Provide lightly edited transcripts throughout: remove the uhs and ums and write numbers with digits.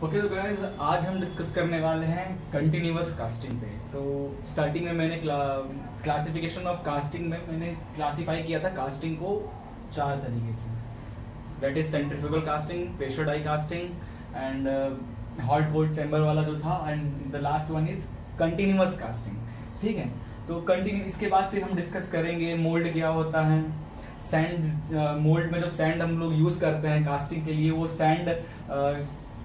Okay तो guys आज हम डिस्कस करने वाले हैं कंटिन्यूअस कास्टिंग पे। तो स्टार्टिंग में मैंने क्लासिफिकेशन ऑफ कास्टिंग में मैंने क्लासिफाई किया था कास्टिंग को चार तरीके से। That is centrifugal casting, pressure die casting and hot cold chamber वाला जो था, and the last one is continuous casting. ठीक है, तो कंटिन्यू इसके बाद फिर हम डिस्कस करेंगे मोल्ड क्या होता है, सैंड मोल्ड में जो सैंड हम लोग यूज़ करते हैं कास्टिंग के लिए, वो सैंड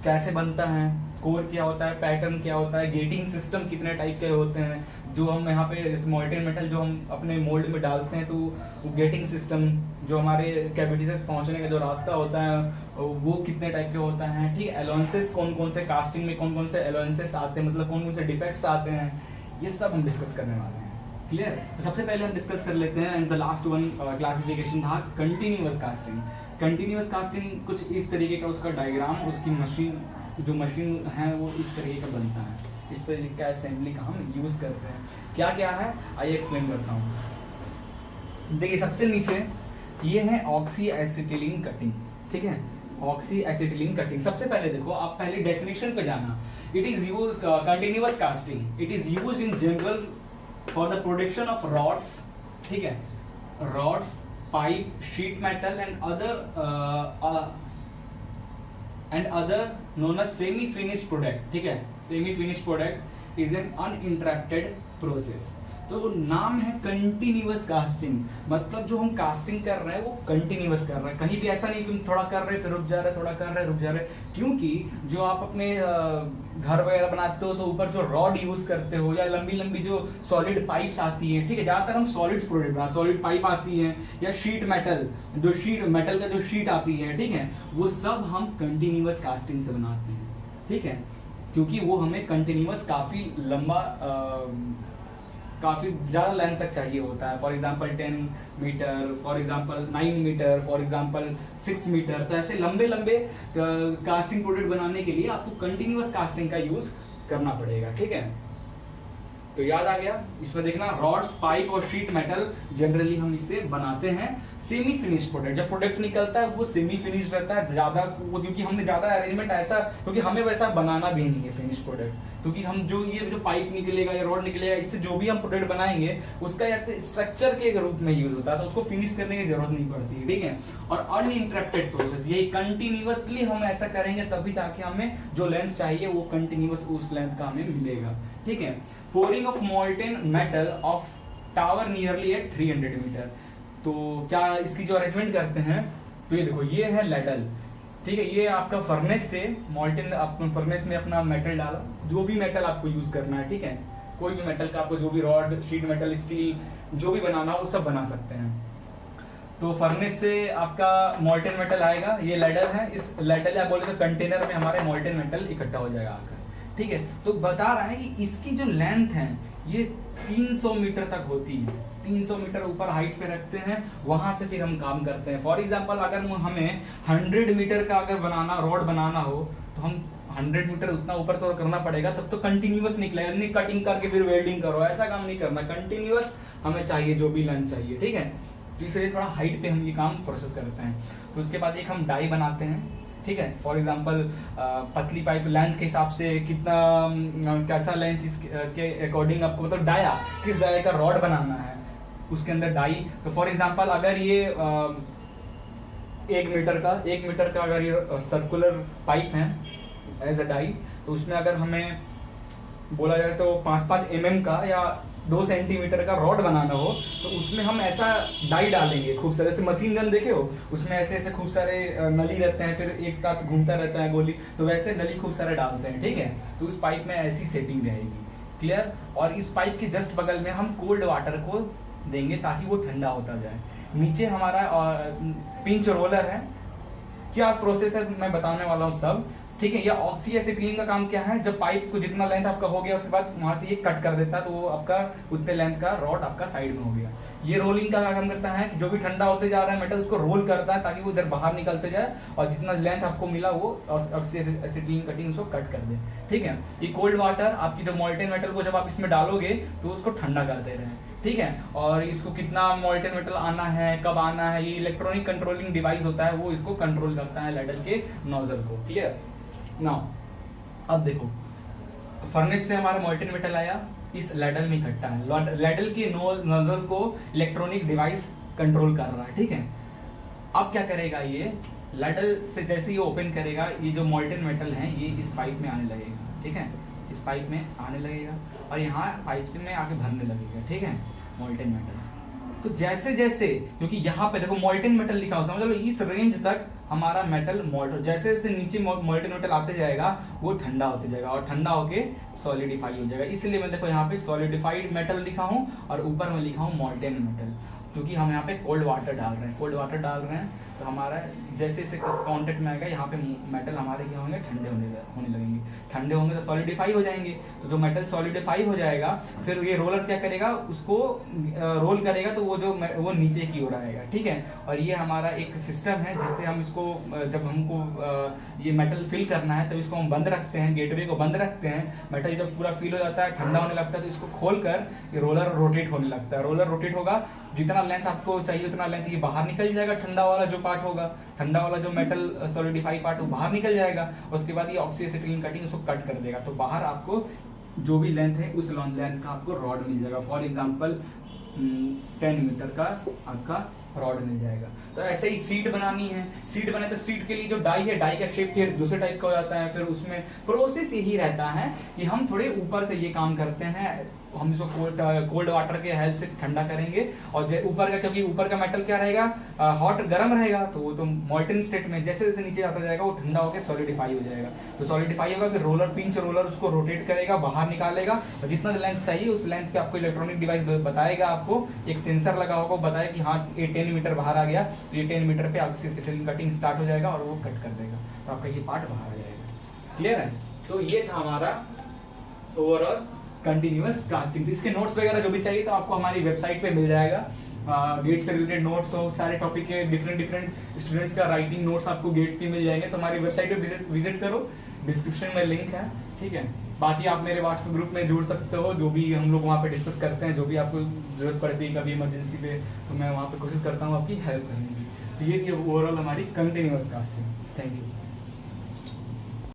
कैसे बनता है, कोर क्या होता है, पैटर्न क्या होता है, गेटिंग सिस्टम कितने टाइप के होते हैं, जो हम यहाँ पे मोल्टेन मेटल जो हम अपने मोल्ड में डालते हैं तो गेटिंग सिस्टम जो हमारे कैविटी तक पहुँचने का जो रास्ता होता है वो कितने टाइप के होता है। ठीक है, अलाउंसेस कौन कौन से कास्टिंग में कौन कौन से अलाउंसेस आते हैं, मतलब कौन कौन से डिफेक्ट्स आते हैं, ये सब हम डिस्कस करने वाले हैं। क्लियर? तो सबसे पहले हम डिस्कस कर लेते हैं, and the last one classification था कंटिन्यूअस कास्टिंग। कंटिन्यूअस कास्टिंग कुछ इस तरीके का उसका डायग्राम, उसकी मशीन जो मशीन है वो इस तरीके का बनता है, इस तरीके का असेंबली का हम यूज़ करते हैं। क्या क्या है आइए एक्सप्लेन करता हूँ। देखिए सबसे नीचे ये है ऑक्सी एसिटिलीन कटिंग। ठीक है, ऑक्सी एसिटिलीन कटिंग। सबसे पहले देखो, आप पहले डेफिनेशन पे जाना। It is use continuous casting, it is use in general for the production of rods. ठीक है, rods, pipe, sheet metal and other known as semi finished product। ठीक है, semi finished product is an uninterrupted process। तो नाम है continuous casting, मतलब जो हम कास्टिंग कर रहे हैं वो कंटिन्यूअस कर रहे हैं, कहीं भी ऐसा नहीं कि हम थोड़ा कर रहे हैं फिर रुक जा रहे, थोड़ा कर रहे हैं रुक जा रहे। क्योंकि जो आप अपने घर वगैरह बनाते हो तो ऊपर जो रॉड यूज करते हो या लंबी लंबी जो सॉलिड पाइप्स आती है, ठीक है, ज्यादातर हम सॉलिड्स प्रोडक्ट बना, सॉलिड पाइप आती है या शीट मेटल, जो शीट मेटल का जो शीट आती है, ठीक है, वो सब हम कंटिन्यूअस कास्टिंग से बनाते हैं। ठीक है, क्योंकि वो हमें कंटिन्यूअस काफी लंबा काफ़ी ज़्यादा लेंथ तक चाहिए होता है। For example 10 metre, for example 9 metre, for example 6 metre. तो ऐसे लंबे लंबे कास्टिंग प्रोडक्ट बनाने के लिए आपको कंटिन्यूअस कास्टिंग का यूज करना पड़ेगा। ठीक है, तो याद आ गया। इसमें देखना, रॉड्स, पाइप और शीट मेटल जनरली हम इससे बनाते हैं। सेमी फिनिश प्रोडक्ट, जब प्रोडक्ट निकलता है वो सेमी फिनिश रहता है ज्यादा, वो क्योंकि हमने ज्यादा अरेंजमेंट ऐसा, क्योंकि हमें वैसा बनाना भी नहीं है फिनिश प्रोडक्ट, क्योंकि हम जो ये जो पाइप निकलेगा या रॉड निकलेगा, इससे जो भी हम प्रोडक्ट बनाएंगे उसका स्ट्रक्चर के रूप में यूज होता है, तो उसको फिनिश करने की जरूरत नहीं पड़ती है। ठीक है, और अनइंटरप्टेड प्रोसेस, यही कंटिन्यूअसली हम ऐसा करेंगे तभी जाके हमें जो लेंथ चाहिए वो कंटिन्यूअस उस लेंथ का हमें मिलेगा। ठीक है, pouring of molten metal of tower nearly at 300 metre. तो क्या इसकी जो अरेंजमेंट करते हैं, तो ये देखो, ये है लेडल। ठीक है, ये आपका फर्नेस से मॉल्टेन, आपने फर्नेस में अपना मेटल डाला, जो भी मेटल आपको यूज करना है। ठीक है, कोई भी मेटल का आपको जो भी रॉड, शीट मेटल, स्टील जो भी बनाना हो वो सब बना सकते हैं। तो फर्नेस से आपका मॉल्टेन मेटल आएगा, ये लेडल है, इस लेडल या बोले तो कंटेनर में हमारे मॉल्टेन मेटल इकट्ठा हो जाएगा आकर। ठीक है, तो बता रहा है कि इसकी जो लेंथ है ये 300 मीटर तक होती है। 300 मीटर ऊपर हाइट पे रखते हैं, वहां से फिर हम काम करते हैं। फॉर एग्जांपल अगर हमें 100 मीटर का अगर बनाना, रॉड बनाना हो, तो हम 100 मीटर उतना ऊपर तो करना पड़ेगा, तब तो कंटिन्यूअस निकलेगा, नहीं कटिंग करके फिर वेल्डिंग करो, ऐसा काम नहीं करना, कंटिन्यूअस हमें चाहिए जो भी लेंथ चाहिए। ठीक है, तो इसलिए थोड़ा हाइट पे हम ये काम प्रोसेस करते हैं। तो उसके बाद एक हम डाई बनाते हैं। ठीक है, फॉर एग्जांपल पतली पाइप लेंथ के हिसाब से कितना कैसा लेंथ इसके अकॉर्डिंग आपको, मतलब डाया किस डाया का रॉड बनाना है उसके अंदर डाई। तो फॉर एग्जांपल अगर ये 1 मीटर का अगर ये सर्कुलर पाइप है एज अ डाई, तो उसमें अगर हमें बोला जाए तो 5-5 mm का या 2 सेंटीमीटर का रॉड बनाना हो, तो उसमें हम ऐसा डाई डालेंगे खूब सारे, जैसे मशीन गन देखे हो, उसमें ऐसे ऐसे खूब सारे नली रहते हैं, फिर एक साथ घूमता रहता है गोली, तो वैसे नली खूब सारे डालते हैं। ठीक है, तो उस पाइप में ऐसी सेटिंग रहेगी। क्लियर? और इस पाइप के जस्ट बगल में हम कोल्ड वाटर को देंगे ताकि वो ठंडा होता जाए। नीचे हमारा पिंच रोलर है। क्या प्रोसेस है मैं बताने वाला हूँ सब। ठीक है, ये ऑक्सी एसिटिलीन का काम क्या है, जब पाइप को जितना लेंथ आपका हो गया उसके बाद वहां से ये कट कर देता है, तो वो आपका उतने लेंथ का रॉड आपका साइड में हो गया। ये रोलिंग का काम करता है कि जो भी ठंडा होते जा रहा है मेटल, उसको रोल करता है ताकि वो इधर बाहर निकलते जाए और जितना लेंथ आपको मिला वो ऑक्सी एसिटिलीन कटिंग उसको कट कर दे। ठीक है, ये कोल्ड वाटर आपकी जो मॉल्टेन मेटल को जब आप इसमें डालोगे तो उसको ठंडा कर दे रहे हैं। ठीक है, और इसको कितना मॉल्टेन मेटल आना है, कब आना है, ये इलेक्ट्रॉनिक कंट्रोलिंग डिवाइस होता है, वो इसको कंट्रोल करता है लेडल के नोजल को। क्लियर? नाउ अब देखो, फर्नेस से हमारा मॉल्टेन मेटल आया, इस लैडल में इकट्ठा है, लैडल की नोजल को इलेक्ट्रॉनिक डिवाइस कंट्रोल कर रहा है, ठीक है। अब क्या करेगा, ये लैडल से जैसे ये ओपन करेगा, ये जो मॉल्टेन मेटल है ये इस पाइप में आने लगेगा, ठीक है, इस पाइप में आने लगेगा और यहाँ पाइप से में आके भरने लगेगा, ठीक है, मॉल्टेन मेटल। तो जैसे जैसे, क्योंकि यहाँ पे देखो मॉल्टेन मेटल लिखा हो, मतलब इस रेंज तक हमारा मेटल मोल्ट, जैसे जैसे नीचे मॉल्टेन मेटल आते जाएगा वो ठंडा होते जाएगा और ठंडा होके सॉलिडिफाई हो जाएगा। इसलिए मैं देखो यहाँ पे सॉलिडिफाइड मेटल लिखा हूँ और ऊपर में लिखा हूँ मॉल्टेन मेटल, क्योंकि हम यहाँ पे कोल्ड वाटर डाल रहे हैं, कोल्ड वाटर डाल रहे हैं तो हमारा जैसे जैसे कांटेक्ट में आएगा यहाँ पे मेटल हमारे क्या होंगे, ठंडे होने लगेंगे, ठंडे होंगे तो सॉलिडिफाई हो जाएंगे। तो जो मेटल सॉलिडिफाई हो जाएगा फिर ये रोलर क्या करेगा, उसको रोल करेगा तो वो नीचे की ओर आएगा, ठीक है। और ये हमारा एक सिस्टम है जिससे हम इसको जब हमको ये मेटल फिल करना है तो इसको हम बंद रखते हैं, गेटवे को बंद रखते हैं। मेटल जब पूरा फिल हो जाता है, ठंडा होने लगता है तो इसको खोलकर ये रोलर रोटेट होने लगता है। रोलर रोटेट होगा, जितना लेंथ आपको चाहिए उतना लेंथ ये बाहर निकल जाएगा, ठंडा वाला जो पार्ट होगा, ठंडा वाला जो मेटल सॉलिडिफाइड पार्ट वो बाहर निकल जाएगा। उसके बाद ये ऑक्सीएसिटिलीन कटिंग उसको कट कर देगा, तो बाहर आपको जो भी लेंथ है उस लेंथ का आपको रॉड मिल जाएगा। फॉर एग्जांपल 10 मीटर का आपका रॉड मिल जाएगा। तो ऐसे ही सीट बनानी है, सीट बने तो सीट के लिए जो डाई है, डाई का शेप फिर दूसरे टाइप का हो जाता है। फिर उसमें प्रोसेस यही रहता है कि हम थोड़े ऊपर से ये काम करते हैं, हम इसको कोल्ड वाटर के हेल्प से ठंडा करेंगे और ऊपर का, क्योंकि ऊपर का मेटल क्या रहेगा, हॉट गर्म रहेगा, तो वो तो मॉल्टेन स्टेट में जैसे जैसे नीचे आता जाएगा वो ठंडा होकर सॉलिडिफाई हो जाएगा। तो सॉलिडिफाई होगा, फिर रोलर, पिंच रोलर उसको रोटेट करेगा, बाहर निकालेगा और जितना लेंथ चाहिए उस लेंथ पे आपको इलेक्ट्रॉनिक डिवाइस बताएगा, आपको एक सेंसर लगा होगा, बताया कि हाँ ये 10 मीटर बाहर आ गया, तो ये 10 मीटर पे ऑक्सीएसिटिलीन कटिंग स्टार्ट हो जाएगा और वो कट कर देगा, तो आपका ये पार्ट बाहर आ जाएगा। क्लियर है? तो ये था हमारा ओवरऑल कंटिन्यूअस कास्टिंग। इसके नोट्स वगैरह जो भी चाहिए तो आपको हमारी वेबसाइट पे मिल जाएगा। गेट से रिलेटेड नोट्स हो, सारे टॉपिक के डिफरेंट स्टूडेंट्स का राइटिंग नोट्स आपको गेट्स के मिल जाएंगे, तो हमारी वेबसाइट पे विजिट करो, डिस्क्रिप्शन में लिंक है, ठीक है। बाकी आप मेरे व्हाट्सएप ग्रुप में जुड़ सकते हो, जो भी हम लोग वहाँ पे डिस्कस करते हैं, जो भी आपको जरूरत पड़ती है कभी इमरजेंसी पे, तो मैं वहाँ पे कोशिश करता हूँ आपकी हेल्प करने की। तो ये थी ओवरऑल हमारी कंटिन्यूअस कास्टिंग। Thank you.